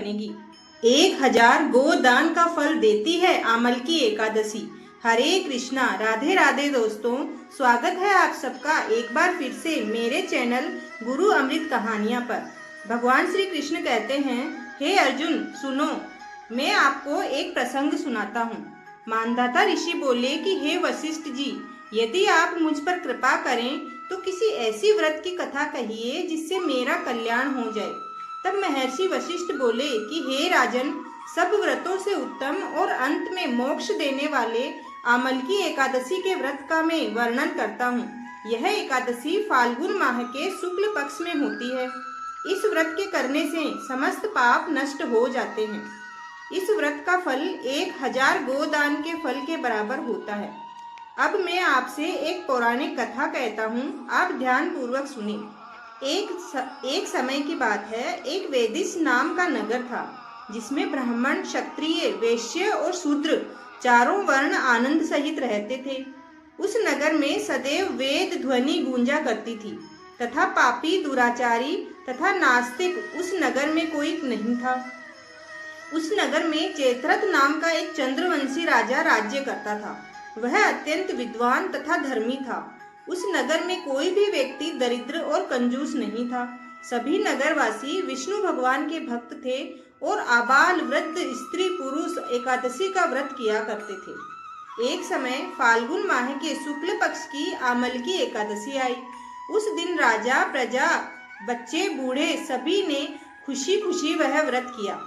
बनेगी। 1000 गोदान का फल देती है आमल की एकादशी। हरे कृष्णा, राधे राधे दोस्तों, स्वागत है आप सबका एक बार फिर से मेरे चैनल गुरु अमृत कहानियाँ पर। भगवान श्री कृष्ण कहते हैं, हे अर्जुन सुनो, मैं आपको एक प्रसंग सुनाता हूँ। मानधाता ऋषि बोले कि हे वशिष्ठ जी, यदि आप मुझ पर कृपा करें तो किसी ऐसी व्रत की कथा कहिए जिससे मेरा कल्याण हो जाए। तब महर्षि वशिष्ठ बोले कि हे राजन, सब व्रतों से उत्तम और अंत में मोक्ष देने वाले आमल की एकादशी के व्रत का मैं वर्णन करता हूँ। यह एकादशी फाल्गुन माह के शुक्ल पक्ष में होती है। इस व्रत के करने से समस्त पाप नष्ट हो जाते हैं। इस व्रत का फल 1000 गोदान के फल के बराबर होता है। अब मैं आपसे एक पौराणिक कथा कहता हूँ, आप ध्यान पूर्वक सुनिए। एक समय की बात है, एक वेदिस नाम का नगर था जिसमें ब्राह्मण, क्षत्रिय, वैश्य और शूद्र चारों वर्ण आनंद सहित रहते थे। उस नगर में सदैव वेद ध्वनि गूंजा करती थी तथा पापी, दुराचारी तथा नास्तिक उस नगर में कोई नहीं था। उस नगर में चैत्रथ नाम का एक चंद्रवंशी राजा राज्य करता था। वह अत्यंत विद्वान तथा धर्मी था। उस नगर में कोई भी व्यक्ति दरिद्र और कंजूस नहीं था। सभी नगरवासी विष्णु भगवान के भक्त थे और आबाल वृद्ध, स्त्री पुरुष एकादशी का व्रत किया करते थे। एक समय फाल्गुन माह के शुक्ल पक्ष की आमल की एकादशी आई। उस दिन राजा, प्रजा, बच्चे, बूढ़े सभी ने खुशी खुशी वह व्रत किया।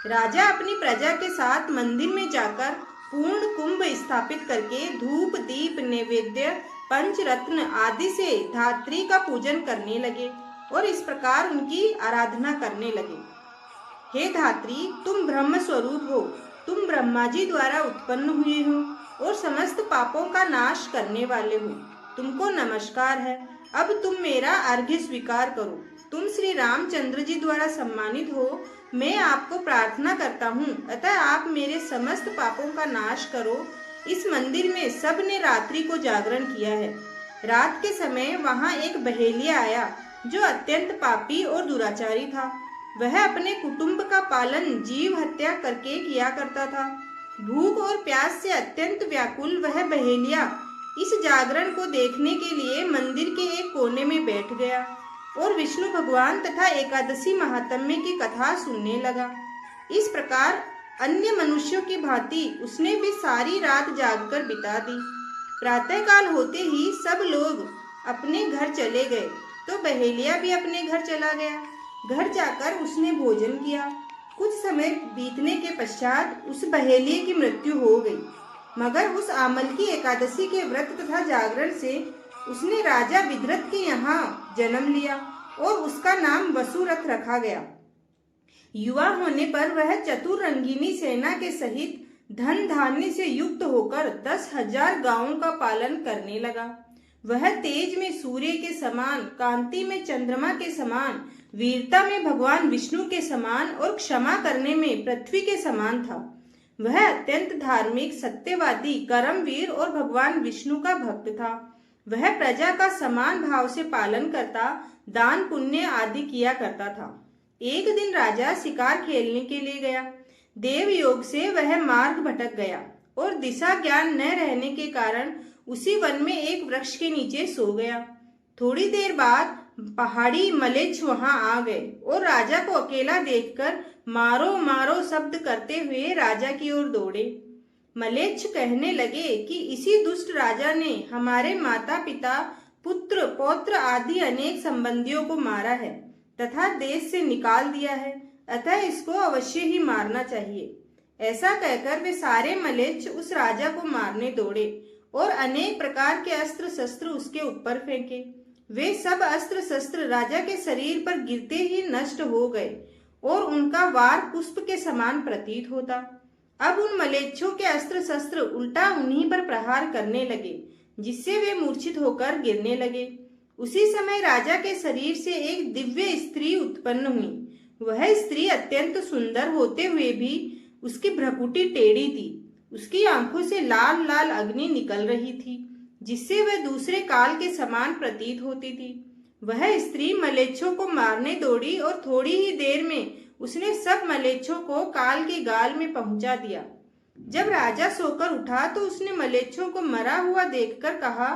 राजा अपनी प्रजा के साथ मंदिर में जाकर पूर्ण कुंभ स्थापित करके धूप, दीप, नैवेद्य, पंचरत्न आदि से धात्री का पूजन करने लगे और इस प्रकार उनकी आराधना करने लगे। हे धात्री, तुम ब्रह्म स्वरूप हो, तुम ब्रह्मा जी द्वारा उत्पन्न हुए हो और समस्त पापों का नाश करने वाले हो। तुमको नमस्कार है। अब तुम मेरा अर्घ्य स्वीकार करो। तुम श्री रामचंद्र जी द्वारा सम्मानित हो। मैं आपको प्रार्थना करता हूँ, अतः आप मेरे समस्त पापों का नाश करो। इस मंदिर में सब ने रात्रि को जागरण किया है। रात के समय वहाँ एक बहेलिया आया जो अत्यंत पापी और दुराचारी था। वह अपने कुटुंब का पालन जीव हत्या करके किया करता था। भूख और प्यास से अत्यंत व्याकुल वह बहेलिया इस जागरण को देखने के लिए मंदिर के एक कोने में बैठ गया और विष्णु भगवान तथा एकादशी महात्म्य की कथा सुनने लगा। इस प्रकार अन्य मनुष्यों की भांति उसने भी सारी रात जागकर बिता दी। प्रातःकाल होते ही सब लोग अपने घर चले गए तो बहेलिया भी अपने घर चला गया। घर जाकर उसने भोजन किया। कुछ समय बीतने के पश्चात उस बहेलिये की मृत्यु हो गई, मगर उस आमल की एकादशी के व्रत तथा जागरण से उसने राजा विदृत के यहाँ जन्म लिया और उसका नाम वसुरथ रखा गया। युवा होने पर वह चतुर रंगीनी सेना के सहित धन धान्य से युक्त होकर 10,000 गांवों का पालन करने लगा। वह तेज में सूर्य के समान, कांति में चंद्रमा के समान, वीरता में भगवान विष्णु के समान और क्षमा करने में पृथ्वी के समान था। वह अत्यंत धार्मिक, सत्यवादी, कर्मवीर और भगवान विष्णु का भक्त था। वह प्रजा का समान भाव से पालन करता, दान पुण्य आदि किया करता था। एक दिन राजा शिकार खेलने के लिए गया। देव योग से वह मार्ग भटक गया और दिशा ज्ञान न रहने के कारण उसी वन में एक वृक्ष के नीचे सो गया। थोड़ी देर बाद पहाड़ी मलेच्छ वहां आ गए और राजा को अकेला देखकर मारो मारो शब्द करते हुए राजा की ओर दौड़े। मलेच्छ कहने लगे कि इसी दुष्ट राजा ने हमारे माता पिता, पुत्र, पौत्र आदि अनेक संबंधियों को मारा है तथा देश से निकाल दिया है, अतः इसको अवश्य ही मारना चाहिए। ऐसा कहकर वे सारे मलेच्छ उस राजा को मारने दौड़े और अनेक प्रकार के अस्त्र शस्त्र उसके ऊपर फेंके। वे सब अस्त्र शस्त्र राजा के शरीर पर गिरते ही नष्ट हो गए और उनका वार पुष्प के समान प्रतीत होता। अब उन मलेच्छों के अस्त्र शस्त्र उल्टा उन्हीं पर प्रहार करने लगे, जिससे वे मूर्छित होकर गिरने लगे। उसी समय राजा के शरीर से एक दिव्य स्त्री उत्पन्न हुई। वह स्त्री अत्यंत सुंदर होते हुए भी उसकी भ्रुकुटी टेढ़ी थी। उसकी आंखों से लाल लाल अग्नि निकल रही थी, जिससे वह दूसरे काल के समान प्रतीत होती थी। वह स्त्री मलेच्छों को मारने दौड़ी और थोड़ी ही देर में उसने सब मलेच्छों को काल के गाल में पहुंचा दिया। जब राजा सोकर उठा तो उसने मलेच्छों को मरा हुआ देखकर कहा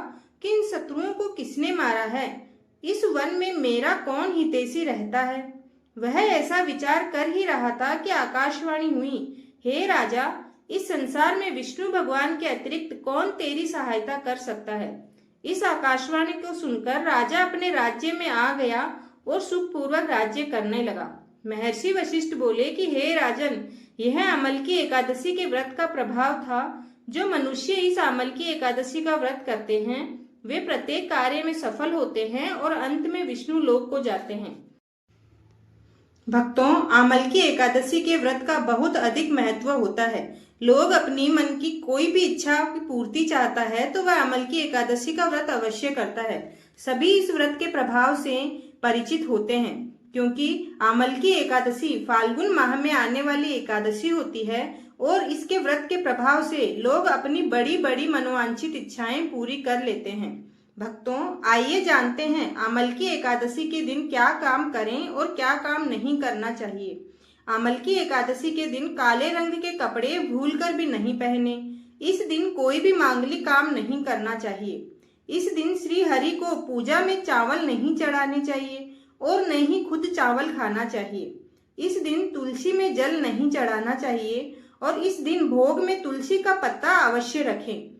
कि इन शत्रुओं को किसने मारा है? इस वन में मेरा कौन हितैषी रहता है? वह ऐसा विचार कर ही रहा था कि आकाशवाणी हुई, हे राजा, इस संसार में विष्णु भगवान के अतिरिक्त कौन तेरी सहायता कर सकता है? इस आकाशवाणी को सुनकर राजा अपने राज्य में आ गया और सुखपूर्वक राज्य करने लगा। महर्षि वशिष्ठ बोले कि हे राजन, यह अमल की एकादशी के व्रत का प्रभाव था। जो मनुष्य इस अमल की एकादशी का व्रत करते हैं वे प्रत्येक कार्य में सफल होते हैं और अंत में विष्णु लोक को जाते हैं। भक्तों, आमल की एकादशी के व्रत का बहुत अधिक महत्व होता है। लोग अपनी मन की कोई भी इच्छा की पूर्ति चाहता है तो वह अमल की एकादशी का व्रत अवश्य करता है। सभी इस व्रत के प्रभाव से परिचित होते हैं क्योंकि आमल की एकादशी फाल्गुन माह में आने वाली एकादशी होती है और इसके व्रत के प्रभाव से लोग अपनी बड़ी बड़ी मनोवांछित इच्छाएं पूरी कर लेते हैं। भक्तों, आइए जानते हैं आमल की एकादशी के दिन क्या काम करें और क्या काम नहीं करना चाहिए। आमल की एकादशी के दिन काले रंग के कपड़े भूलकर भी नहीं पहने। इस दिन कोई भी मांगलिक काम नहीं करना चाहिए। इस दिन श्री हरि को पूजा में चावल नहीं चढ़ाने चाहिए और न ही खुद चावल खाना चाहिए। इस दिन तुलसी में जल नहीं चढ़ाना चाहिए और इस दिन भोग में तुलसी का पत्ता अवश्य रखें।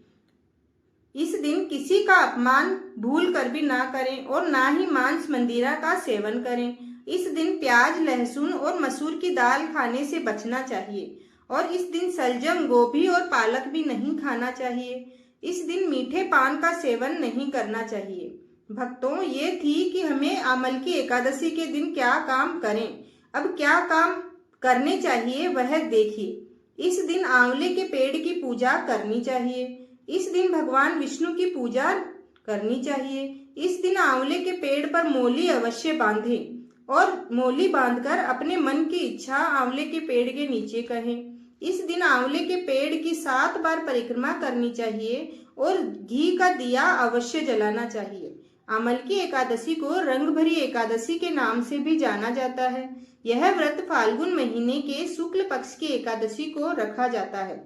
इस दिन किसी का अपमान भूल कर भी ना करें और ना ही मांस मंदिरा का सेवन करें। इस दिन प्याज, लहसुन और मसूर की दाल खाने से बचना चाहिए और इस दिन सलजम, गोभी और पालक भी नहीं खाना चाहिए। इस दिन मीठे पान का सेवन नहीं करना चाहिए। भक्तों, ये थी कि हमें आमल की एकादशी के दिन क्या काम करें। अब क्या काम करने चाहिए वह देखिए। इस दिन आंवले के पेड़ की पूजा करनी चाहिए। इस दिन भगवान विष्णु की पूजा करनी चाहिए। इस दिन आंवले के पेड़ पर मोली अवश्य बांधें और मोली बांधकर अपने मन की इच्छा आंवले के पेड़ के नीचे कहें। इस दिन आंवले के पेड़ की 7 बार परिक्रमा करनी चाहिए और घी का दिया अवश्य जलाना चाहिए। आमल की एकादशी को रंग भरी एकादशी के नाम से भी जाना जाता है। यह व्रत फाल्गुन महीने के शुक्ल पक्ष की एकादशी को रखा जाता है।